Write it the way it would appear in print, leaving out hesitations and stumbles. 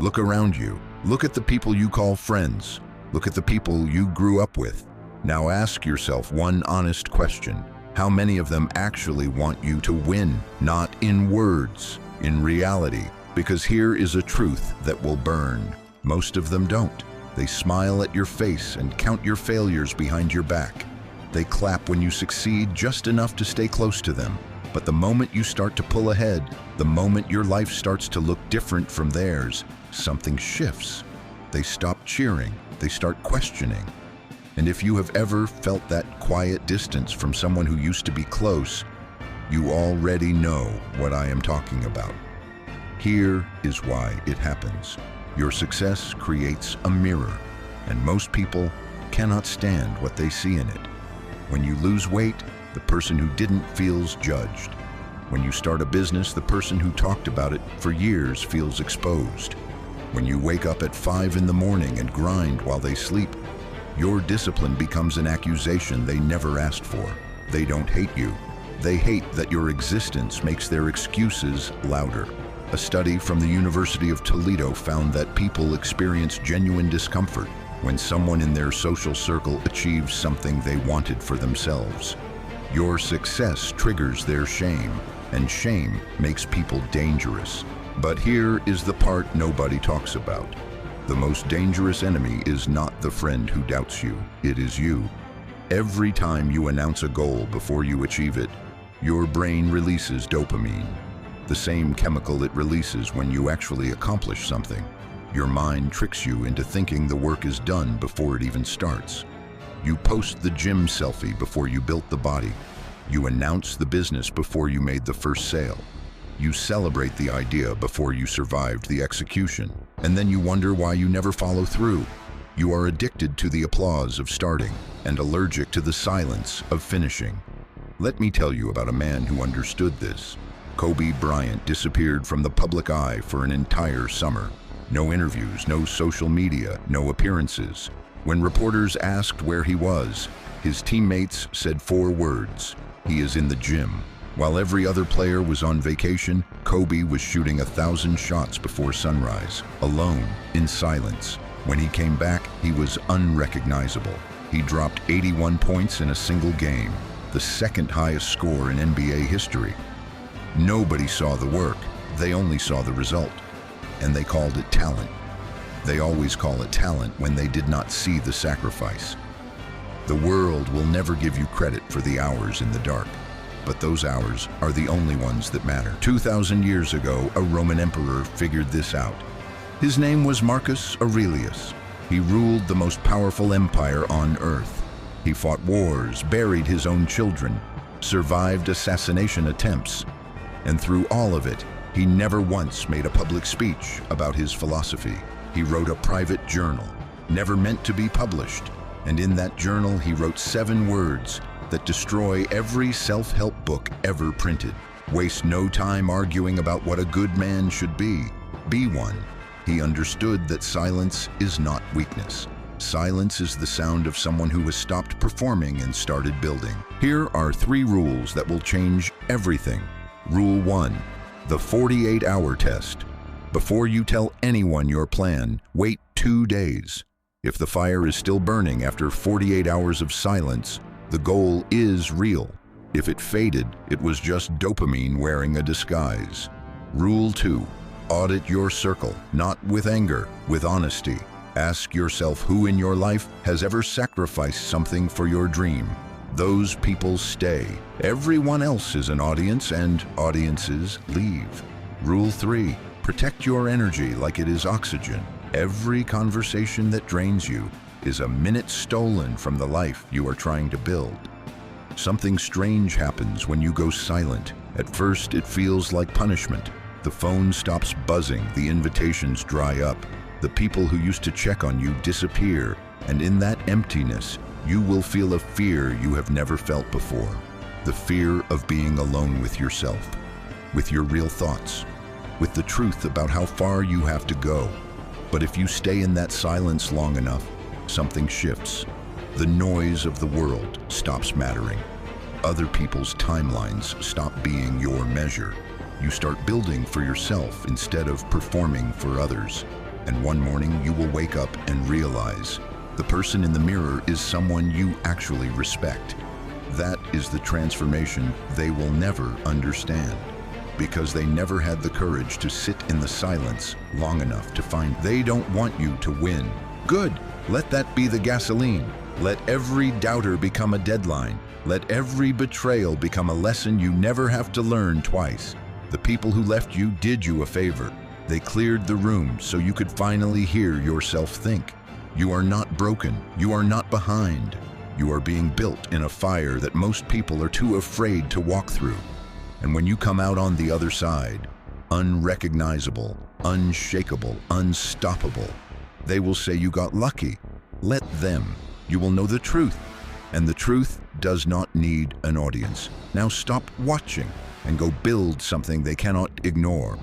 Look around you. Look at the people you call friends. Look at the people you grew up with. Now ask yourself one honest question. How many of them actually want you to win? Not in words, in reality. Because here is a truth that will burn. Most of them don't. They smile at your face and count your failures behind your back. They clap when you succeed just enough to stay close to them. But the moment you start to pull ahead, the moment your life starts to look different from theirs, something shifts. They stop cheering. They start questioning. And if you have ever felt that quiet distance from someone who used to be close, you already know what I am talking about. Here is why it happens. Your success creates a mirror, and most people cannot stand what they see in it. When you lose weight, the person who didn't feels judged. When you start a business, the person who talked about it for years feels exposed. When you wake up at 5 in the morning and grind while they sleep, your discipline becomes an accusation they never asked for. They don't hate you. They hate that your existence makes their excuses louder. A study from the University of Toledo found that people experience genuine discomfort when someone in their social circle achieves something they wanted for themselves. Your success triggers their shame, and shame makes people dangerous. But here is the part nobody talks about. The most dangerous enemy is not the friend who doubts you, it is you. Every time you announce a goal before you achieve it, your brain releases dopamine, the same chemical it releases when you actually accomplish something. Your mind tricks you into thinking the work is done before it even starts. You post the gym selfie before you built the body. You announce the business before you made the first sale. You celebrate the idea before you survived the execution. And then you wonder why you never follow through. You are addicted to the applause of starting and allergic to the silence of finishing. Let me tell you about a man who understood this. Kobe Bryant disappeared from the public eye for an entire summer. No interviews, no social media, no appearances. When reporters asked where he was, his teammates said 4 words: he is in the gym. While every other player was on vacation, Kobe was shooting 1,000 shots before sunrise, alone, in silence. When he came back, he was unrecognizable. He dropped 81 points in a single game, the second highest score in NBA history. Nobody saw the work, they only saw the result. And they called it talent. They always call it talent when they did not see the sacrifice. The world will never give you credit for the hours in the dark, but those hours are the only ones that matter. 2,000 years ago, a Roman emperor figured this out. His name was Marcus Aurelius. He ruled the most powerful empire on earth. He fought wars, buried his own children, survived assassination attempts, and through all of it, he never once made a public speech about his philosophy. He wrote a private journal, never meant to be published, and in that journal he wrote 7 words that destroy every self-help book ever printed. Waste no time arguing about what a good man should be. Be one. He understood that silence is not weakness. Silence is the sound of someone who has stopped performing and started building. Here are 3 rules that will change everything. Rule 1, the 48-hour test. Before you tell anyone your plan, wait 2 days. If the fire is still burning after 48 hours of silence, the goal is real. If it faded, it was just dopamine wearing a disguise. Rule 2, audit your circle, not with anger, with honesty. Ask yourself who in your life has ever sacrificed something for your dream. Those people stay. Everyone else is an audience, and audiences leave. Rule 3, protect your energy like it is oxygen. Every conversation that drains you is a minute stolen from the life you are trying to build. Something strange happens when you go silent. At first, it feels like punishment. The phone stops buzzing, the invitations dry up. The people who used to check on you disappear, and in that emptiness, you will feel a fear you have never felt before. The fear of being alone with yourself, with your real thoughts, with the truth about how far you have to go. But if you stay in that silence long enough, something shifts. The noise of the world stops mattering. Other people's timelines stop being your measure. You start building for yourself instead of performing for others. And one morning you will wake up and realize the person in the mirror is someone you actually respect. That is the transformation they will never understand, because they never had the courage to sit in the silence long enough to find. They don't want you to win. Good, let that be the gasoline. Let every doubter become a deadline. Let every betrayal become a lesson you never have to learn twice. The people who left you did you a favor. They cleared the room so you could finally hear yourself think. You are not broken. You are not behind. You are being built in a fire that most people are too afraid to walk through. And when you come out on the other side, unrecognizable, unshakable, unstoppable, they will say you got lucky. Let them. You will know the truth. And the truth does not need an audience. Now stop watching and go build something they cannot ignore.